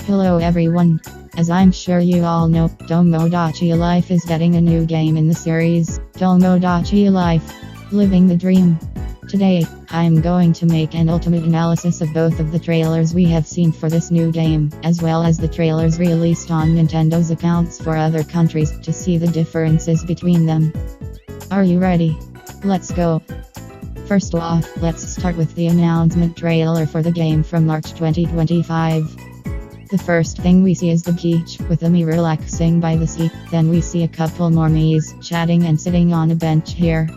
Hello everyone. As I'm sure you all know, Tomodachi Life is getting a new game in the series, Tomodachi Life, Living the Dream. Today, I'm going to make an ultimate analysis of both of the trailers we have seen for this new game, as well as the trailers released on Nintendo's accounts for other countries to see the differences between them. Are you ready? Let's go. First off, let's start with the announcement trailer for the game from March 2025. The first thing we see is the beach, with a me relaxing by the sea. Then we see a couple more me's chatting and sitting on a bench here.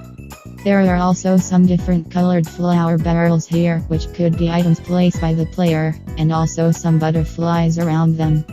There are also some different colored flower barrels here, which could be items placed by the player, and also some butterflies around them.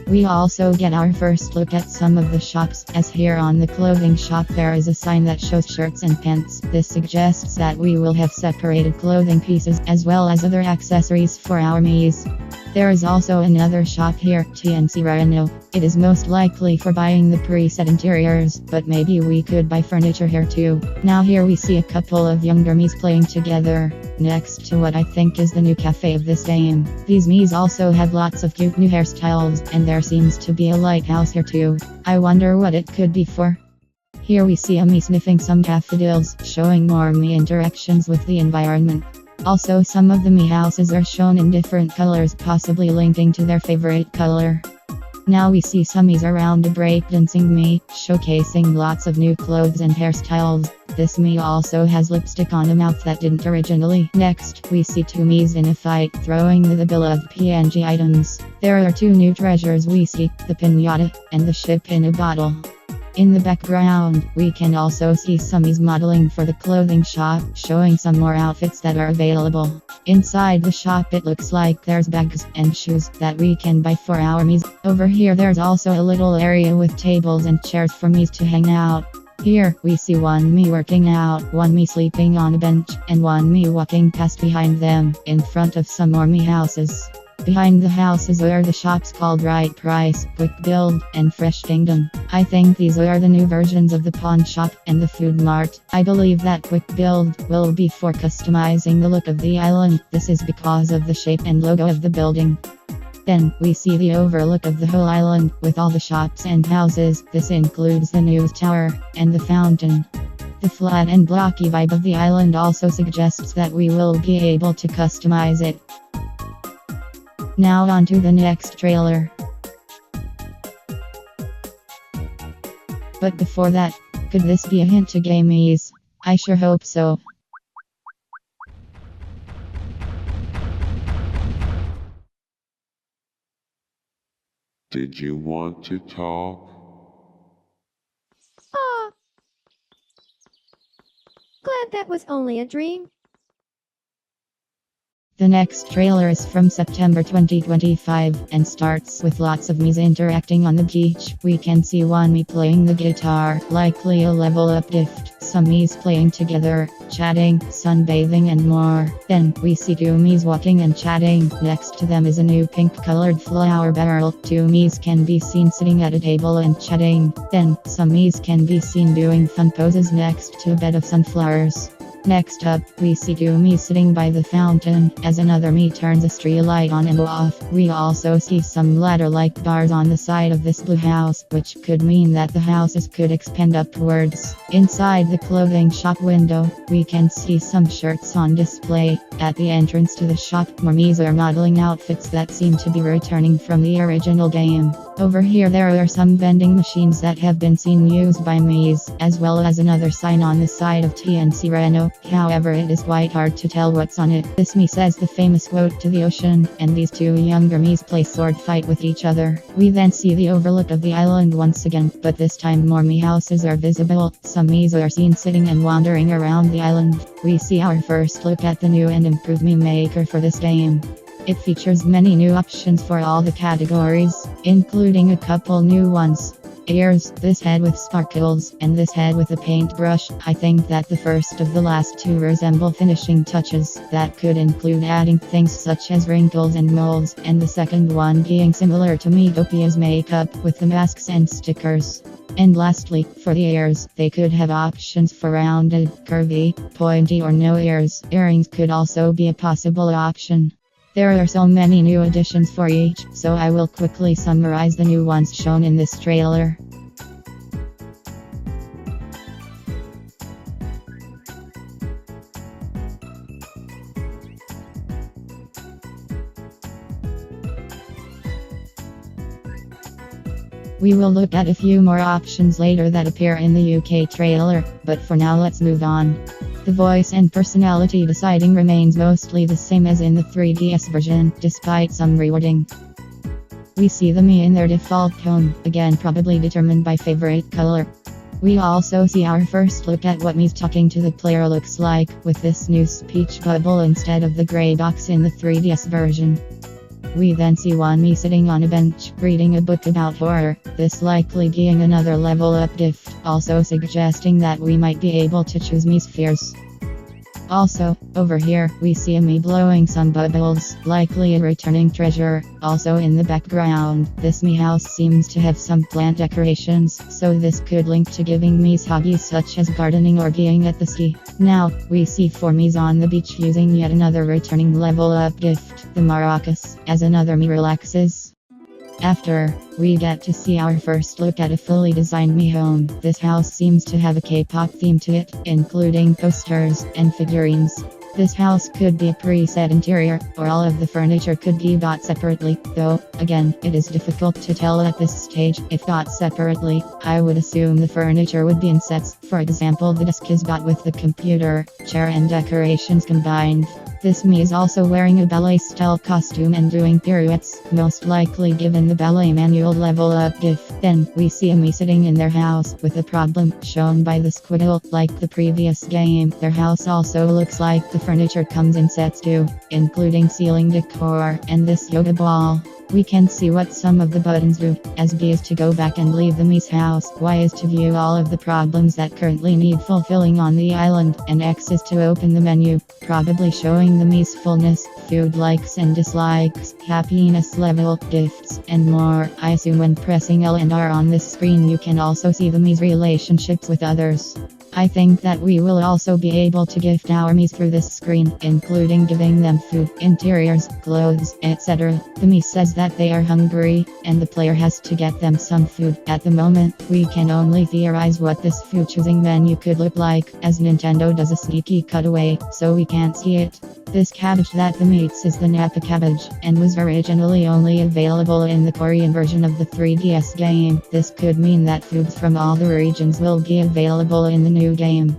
We also get our first look at some of the shops, as here on the clothing shop there is a sign that shows shirts and pants. This suggests that we will have separated clothing pieces, as well as other accessories for our me's. There is also another shop here, intermission. It is most likely for buying the preset interiors, but maybe we could buy furniture here too. Now here we see a couple of younger me's playing together, next to what I think is the new cafe of this game. These me's also have lots of cute new hairstyles, and there seems to be a lighthouse here too. I wonder what it could be for. Here we see a me sniffing some daffodils, showing more me interactions with the environment. Also, some of the me houses are shown in different colors, possibly linking to their favorite color. Now we see some me's around a breakdancing me, showcasing lots of new clothes and hairstyles. This me also has lipstick on a mouth that didn't originally. Next, we see two me's in a fight, throwing the beloved PNG items. There are two new treasures we see, the piñata, and the ship in a bottle. In the background, we can also see some me's modeling for the clothing shop, showing some more outfits that are available. Inside the shop it looks like there's bags and shoes that we can buy for our me's. Over here there's also a little area with tables and chairs for me's to hang out. Here, we see one me working out, one me sleeping on a bench, and one me walking past behind them, in front of some more me houses. Behind the houses are the shops called Right Price, Quick Build, and Fresh Kingdom. I think these are the new versions of the pawn shop and the food mart. I believe that Quick Build will be for customizing the look of the island. This is because of the shape and logo of the building. Then, we see the overlook of the whole island, with all the shops and houses. This includes the news tower, and the fountain. The flat and blocky vibe of the island also suggests that we will be able to customize it. Now on to the next trailer. But before that, could this be a hint to gamies? I sure hope so. Did you want to talk? Aw. Glad that was only a dream. The next trailer is from September 2025 and starts with lots of me's interacting on the beach. We can see one me playing the guitar, likely a level up gift, some me's playing together, chatting, sunbathing and more. Then, we see two me's walking and chatting. Next to them is a new pink colored flower barrel. Two me's can be seen sitting at a table and chatting. Then, some me's can be seen doing fun poses next to a bed of sunflowers. Next up, we see two me's sitting by the fountain, as another me turns a street light on and off. We also see some ladder-like bars on the side of this blue house, which could mean that the houses could expand upwards. Inside the clothing shop window, we can see some shirts on display. At the entrance to the shop, more me's are modeling outfits that seem to be returning from the original game. Over here there are some vending machines that have been seen used by me's, as well as another sign on the side of intermission. However, it is quite hard to tell what's on it. This me says the famous quote to the ocean, and these two younger me's play sword fight with each other. We then see the overlook of the island once again, but this time more me houses are visible. Some me's are seen sitting and wandering around the island. We see our first look at the new and improved me maker for this game. It features many new options for all the categories, including a couple new ones. Ears, this head with sparkles, and this head with a paintbrush. I think that the first of the last two resemble finishing touches that could include adding things such as wrinkles and moles, and the second one being similar to Meetopia's makeup with the masks and stickers. And lastly, for the ears, they could have options for rounded, curvy, pointy or no ears. Earrings could also be a possible option. There are so many new additions for each, so I will quickly summarize the new ones shown in this trailer. We will look at a few more options later that appear in the UK trailer, but for now let's move on. The voice and personality deciding remains mostly the same as in the 3DS version, despite some rewording. We see the Mii in their default home, again probably determined by favorite color. We also see our first look at what Mii's talking to the player looks like, with this new speech bubble instead of the grey box in the 3DS version. We then see one Mii sitting on a bench, reading a book about horror, this likely being another level up gift, also suggesting that we might be able to choose Mii's fears. Also, over here, we see a Mii blowing some bubbles, likely a returning treasure. Also in the background, this Mii house seems to have some plant decorations, so this could link to giving Mii's hobbies such as gardening or being at the sea. Now, we see 4 Mii's on the beach using yet another returning level up gift, the maracas, as another Mii relaxes. After, we get to see our first look at a fully designed Mii home. This house seems to have a K-pop theme to it, including posters and figurines. This house could be a preset interior, or all of the furniture could be bought separately, though, again, it is difficult to tell at this stage. If bought separately, I would assume the furniture would be in sets. For example, the desk is bought with the computer, chair and decorations combined. This Mii is also wearing a ballet-style costume and doing pirouettes, most likely given the ballet manual level up gift. Then, we see a Mii sitting in their house, with a problem, shown by the squiggle. Like the previous game, their house also looks like the furniture comes in sets too, including ceiling decor, and this yoga ball. We can see what some of the buttons do, as B is to go back and leave the Mii's house, Y is to view all of the problems that currently need fulfilling on the island, and X is to open the menu, probably showing the Mii's fullness, food likes and dislikes, happiness level, gifts, and more. I assume when pressing L and R on this screen you can also see the Mii's relationships with others. I think that we will also be able to gift our Mii's through this screen, including giving them food, interiors, clothes, etc. The Mii says that they are hungry, and the player has to get them some food. At the moment, we can only theorize what this food choosing menu could look like, as Nintendo does a sneaky cutaway, so we can't see it. This cabbage that the Mii eats is the Napa cabbage, and was originally only available in the Korean version of the 3DS game. This could mean that foods from all the regions will be available in the new game.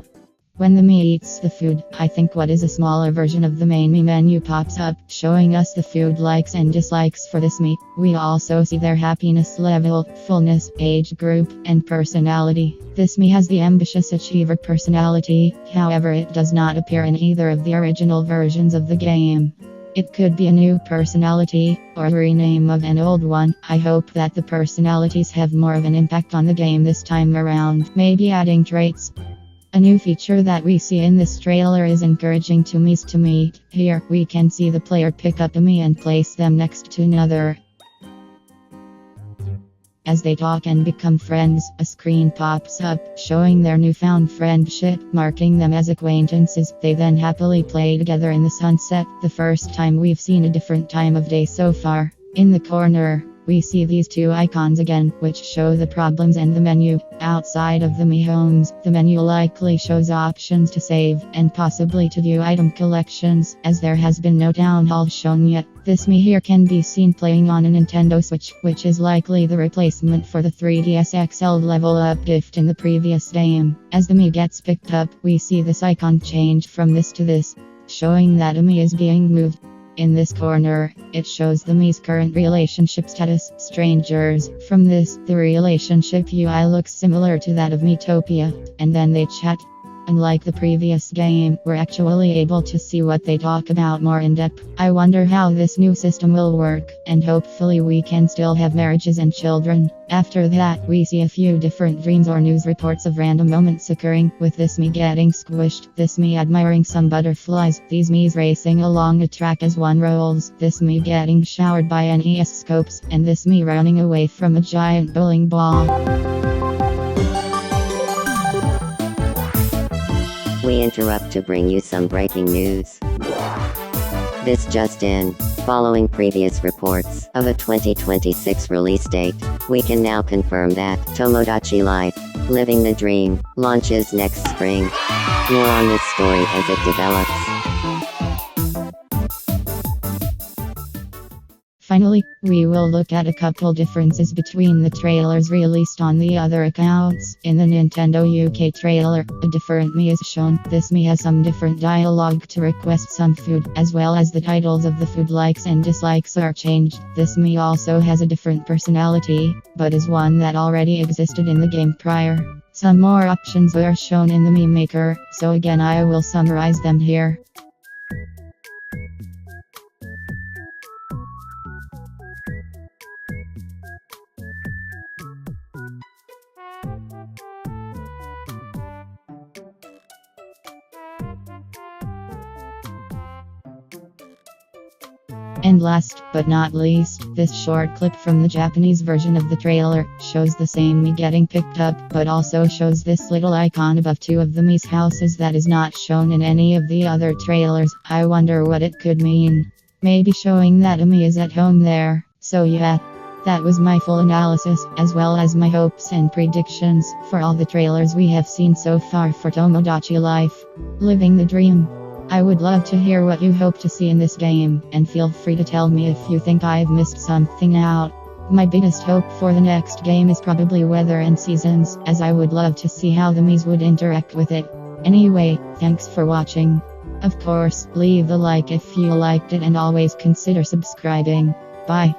When the Mii eats the food, I think what is a smaller version of the main Mii menu pops up, showing us the food likes and dislikes for this Mii. We also see their happiness level, fullness, age group, and personality. This Mii has the ambitious achiever personality, however it does not appear in either of the original versions of the game. It could be a new personality, or a rename of an old one. I hope that the personalities have more of an impact on the game this time around, maybe adding traits. A new feature that we see in this trailer is encouraging 2 Mii's to meet. Here, we can see the player pick up a Mii and place them next to another. As they talk and become friends, a screen pops up, showing their newfound friendship, marking them as acquaintances. They then happily play together in the sunset, the first time we've seen a different time of day so far. In the corner, we see these 2 icons again, which show the problems and the menu. Outside of the Mii homes, the menu likely shows options to save, and possibly to view item collections, as there has been no town hall shown yet. This Mii here can be seen playing on a Nintendo Switch, which is likely the replacement for the 3DS XL level up gift in the previous game. As the Mii gets picked up, we see this icon change from this to this, showing that a Mii is being moved. In this corner, it shows the Mii's current relationship status, strangers. From this, the relationship UI looks similar to that of Miitopia, and then they chat. Unlike the previous game, we're actually able to see what they talk about more in depth. I wonder how this new system will work, and hopefully we can still have marriages and children. After that, we see a few different dreams or news reports of random moments occurring, with this Mii getting squished, this Mii admiring some butterflies, these Mii's racing along a track as one rolls, this Mii getting showered by NES scopes, and this Mii running away from a giant bowling ball. We interrupt to bring you some breaking news. This just in. Following previous reports of a 2026 release date, we can now confirm that Tomodachi Life, Living the Dream, launches next spring. More on this story as it develops. Finally, we will look at a couple differences between the trailers released on the other accounts. In the Nintendo UK trailer, a different Mii is shown. This Mii has some different dialogue to request some food, as well as the titles of the food likes and dislikes are changed. This Mii also has a different personality, but is one that already existed in the game prior. Some more options are shown in the Mii Maker, so again I will summarize them here. And last but not least, this short clip from the Japanese version of the trailer shows the same Mii getting picked up, but also shows this little icon above two of the Mii's houses that is not shown in any of the other trailers. I wonder what it could mean. Maybe showing that a Mii is at home there. So yeah, that was my full analysis, as well as my hopes and predictions for all the trailers we have seen so far for Tomodachi Life, Living the Dream. I would love to hear what you hope to see in this game, and feel free to tell me if you think I've missed something out. My biggest hope for the next game is probably weather and seasons, as I would love to see how the Miis would interact with it. Anyway, thanks for watching. Of course, leave a like if you liked it and always consider subscribing. Bye.